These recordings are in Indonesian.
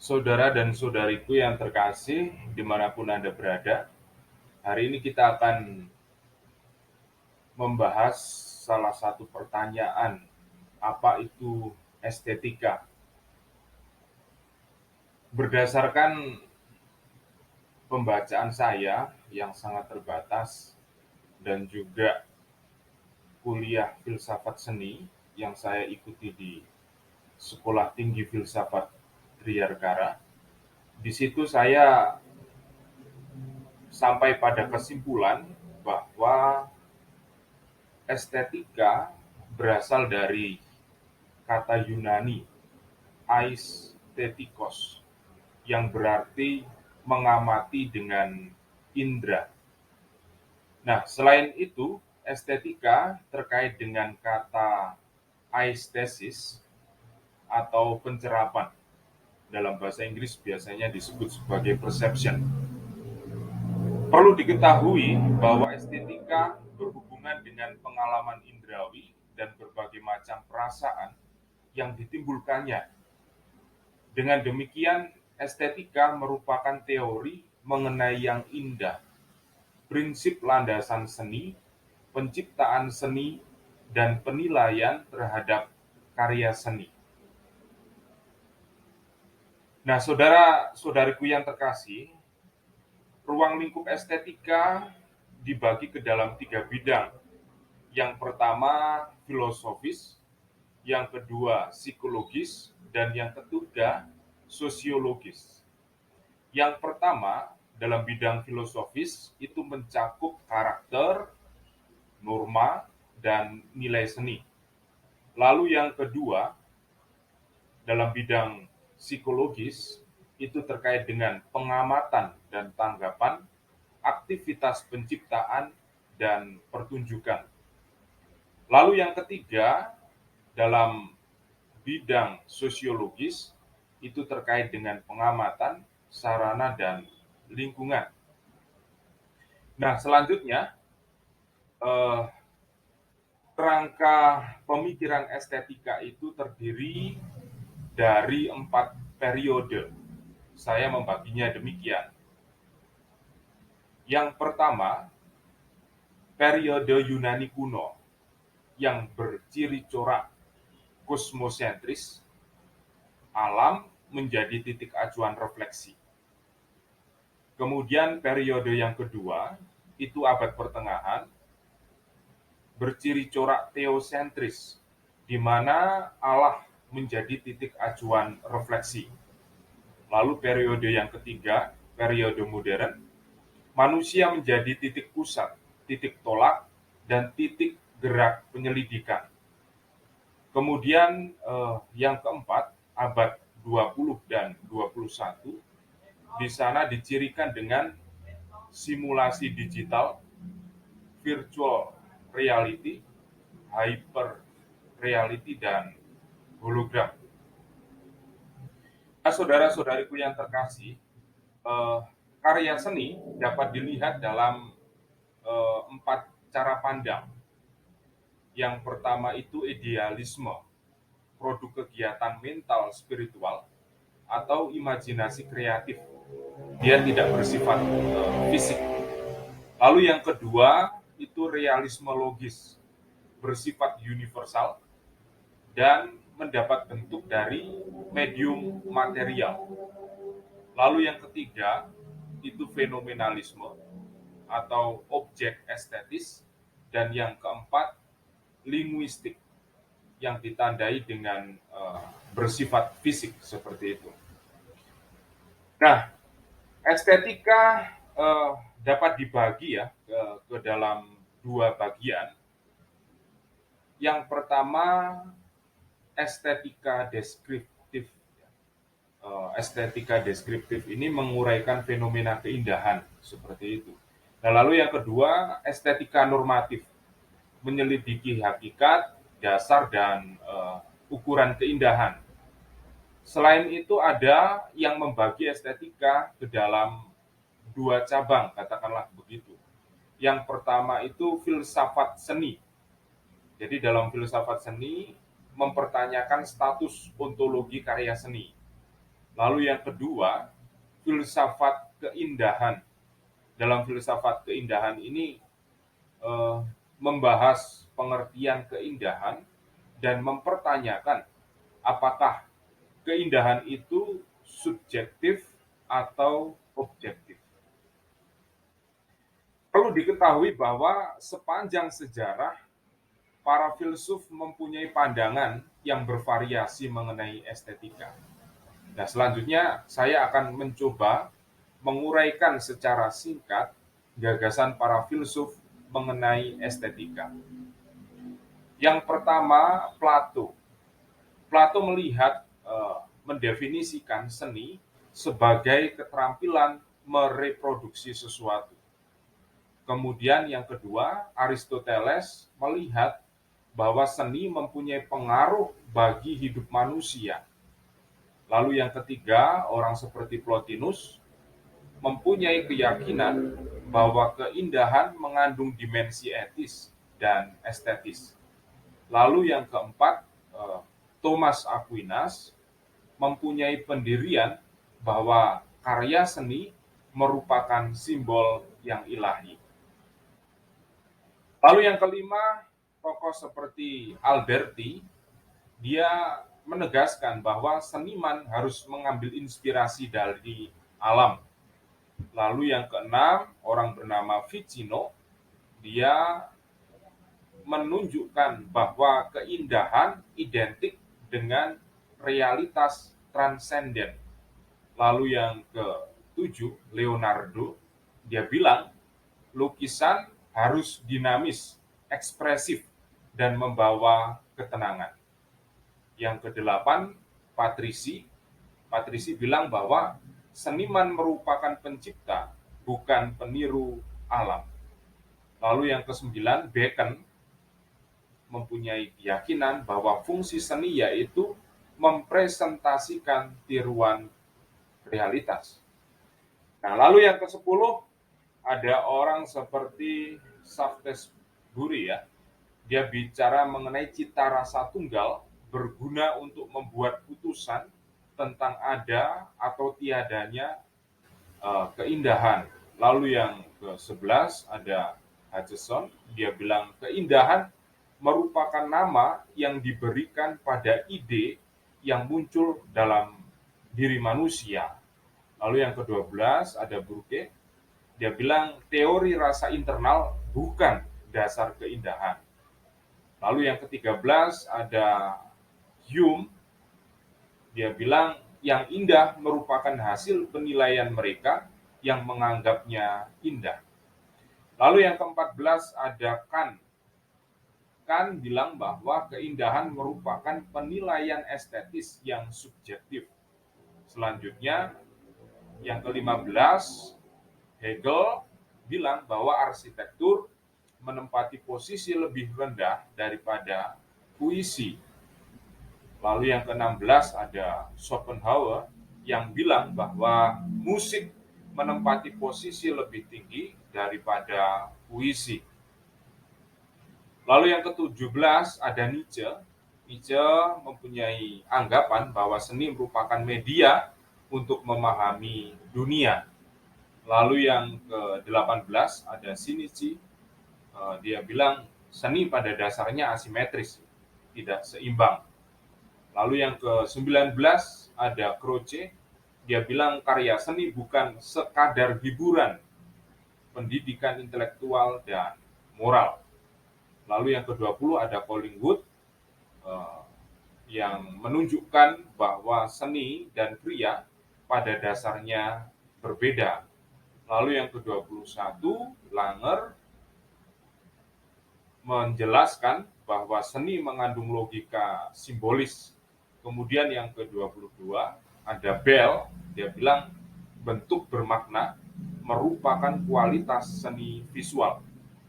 Saudara dan saudariku yang terkasih, dimanapun Anda berada, hari ini kita akan membahas salah satu pertanyaan, apa itu estetika? Berdasarkan pembacaan saya yang sangat terbatas dan juga kuliah filsafat seni yang saya ikuti di Sekolah Tinggi Filsafat Triyarkara, di situ saya sampai pada kesimpulan bahwa estetika berasal dari kata Yunani aesthetikos yang berarti mengamati dengan indera. Nah, selain itu, estetika terkait dengan kata aesthesis atau pencerapan. Dalam bahasa Inggris biasanya disebut sebagai perception. Perlu diketahui bahwa estetika berhubungan dengan pengalaman indrawi dan berbagai macam perasaan yang ditimbulkannya. Dengan demikian, estetika merupakan teori mengenai yang indah, prinsip landasan seni, penciptaan seni, dan penilaian terhadap karya seni. Nah, saudara-saudariku yang terkasih, ruang lingkup estetika dibagi ke dalam 3 bidang. Yang pertama filosofis, yang kedua psikologis, dan yang ketiga sosiologis. Yang pertama dalam bidang filosofis itu mencakup karakter, norma, dan nilai seni. Lalu yang kedua dalam bidang psikologis itu terkait dengan pengamatan dan tanggapan, aktivitas penciptaan, dan pertunjukan. Lalu yang ketiga, dalam bidang sosiologis itu terkait dengan pengamatan, sarana, dan lingkungan. Nah, selanjutnya, eh, kerangka pemikiran estetika itu terdiri dari 4 periode. Saya membaginya demikian. Yang pertama, periode Yunani kuno yang berciri corak kosmosentris, alam menjadi titik acuan refleksi. Kemudian periode yang kedua, itu abad pertengahan, berciri corak teosentris, di mana Allah menjadi titik acuan refleksi. Lalu periode yang ketiga, periode modern, manusia menjadi titik pusat, titik tolak, dan titik gerak penyelidikan. Kemudian yang keempat, abad 20 dan 21, di sana dicirikan dengan simulasi digital, virtual reality, hyper reality, dan hologram. Nah, saudara-saudariku yang terkasih, eh, karya seni dapat dilihat dalam 4 cara pandang. Yang pertama itu idealisme, produk kegiatan mental spiritual atau imajinasi kreatif. Dia tidak bersifat fisik. Lalu yang kedua itu realisme logis, bersifat universal dan mendapat bentuk dari medium material. Lalu yang ketiga itu fenomenalisme atau objek estetis, dan yang keempat linguistik yang ditandai dengan bersifat fisik seperti itu. Nah, estetika dapat dibagi ya ke dalam 2 bagian. Yang pertama estetika deskriptif. Estetika deskriptif ini menguraikan fenomena keindahan seperti itu. Nah, lalu yang kedua estetika normatif, menyelidiki hakikat, dasar, dan ukuran keindahan. Selain itu ada yang membagi estetika ke dalam 2 cabang, katakanlah begitu. Yang pertama itu filsafat seni. Jadi dalam filsafat seni mempertanyakan status ontologi karya seni. Lalu yang kedua, filsafat keindahan. Dalam filsafat keindahan ini eh, membahas pengertian keindahan dan mempertanyakan apakah keindahan itu subjektif atau objektif. Perlu diketahui bahwa sepanjang sejarah para filsuf mempunyai pandangan yang bervariasi mengenai estetika. Nah, selanjutnya saya akan mencoba menguraikan secara singkat gagasan para filsuf mengenai estetika. Yang pertama, Plato. Plato melihat mendefinisikan seni sebagai keterampilan mereproduksi sesuatu. Kemudian yang kedua, Aristoteles melihat bahwa seni mempunyai pengaruh bagi hidup manusia. Lalu yang ketiga, orang seperti Plotinus mempunyai keyakinan bahwa keindahan mengandung dimensi etis dan estetis. Lalu yang keempat, Thomas Aquinas mempunyai pendirian bahwa karya seni merupakan simbol yang ilahi. Lalu yang kelima, tokoh seperti Alberti, dia menegaskan bahwa seniman harus mengambil inspirasi dari alam. Lalu yang keenam, orang bernama Ficino, dia menunjukkan bahwa keindahan identik dengan realitas transenden. Lalu yang ketujuh, Leonardo, dia bilang lukisan harus dinamis, ekspresif, dan membawa ketenangan. Yang kedelapan, Patrisi. Patrisi bilang bahwa seniman merupakan pencipta, bukan peniru alam. Lalu yang kesembilan, Bacon mempunyai keyakinan bahwa fungsi seni yaitu mempresentasikan tiruan realitas. Nah, lalu yang ke-10 ada orang seperti Shaftesbury ya. Dia bicara mengenai cita rasa tunggal berguna untuk membuat putusan tentang ada atau tiadanya keindahan. Lalu yang ke-11 ada Hutcheson, dia bilang keindahan merupakan nama yang diberikan pada ide yang muncul dalam diri manusia. Lalu yang ke-12 ada Burke, dia bilang teori rasa internal bukan dasar keindahan. Lalu yang ke-13 ada Hume, dia bilang yang indah merupakan hasil penilaian mereka yang menganggapnya indah. Lalu yang ke-14 ada Kant. Kant bilang bahwa keindahan merupakan penilaian estetis yang subjektif. Selanjutnya yang ke-15 Hegel bilang bahwa arsitektur menempati posisi lebih rendah daripada puisi. Lalu yang ke-16 ada Schopenhauer yang bilang bahwa musik menempati posisi lebih tinggi daripada puisi. Lalu yang ke-17 ada Nietzsche. Nietzsche mempunyai anggapan bahwa seni merupakan media untuk memahami dunia. Lalu yang ke-18 ada Shinichi. Dia bilang seni pada dasarnya asimetris, tidak seimbang. Lalu yang ke-19 ada Croce, dia bilang karya seni bukan sekadar hiburan, pendidikan intelektual dan moral. Lalu yang ke-20 ada Collingwood, yang menunjukkan bahwa seni dan pria pada dasarnya berbeda. Lalu yang ke-21 Langer menjelaskan bahwa seni mengandung logika simbolis. Kemudian yang ke-22 ada Bell, dia bilang bentuk bermakna merupakan kualitas seni visual.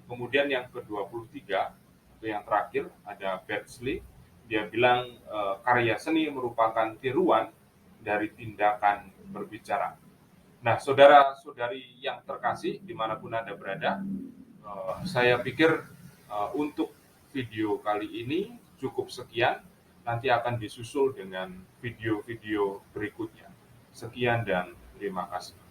Kemudian yang ke-23 itu yang terakhir ada Beardsley, dia bilang karya seni merupakan tiruan dari tindakan berbicara. Nah, saudara-saudari yang terkasih dimanapun Anda berada, saya pikir untuk video kali ini cukup sekian, nanti akan disusul dengan video-video berikutnya. Sekian dan terima kasih.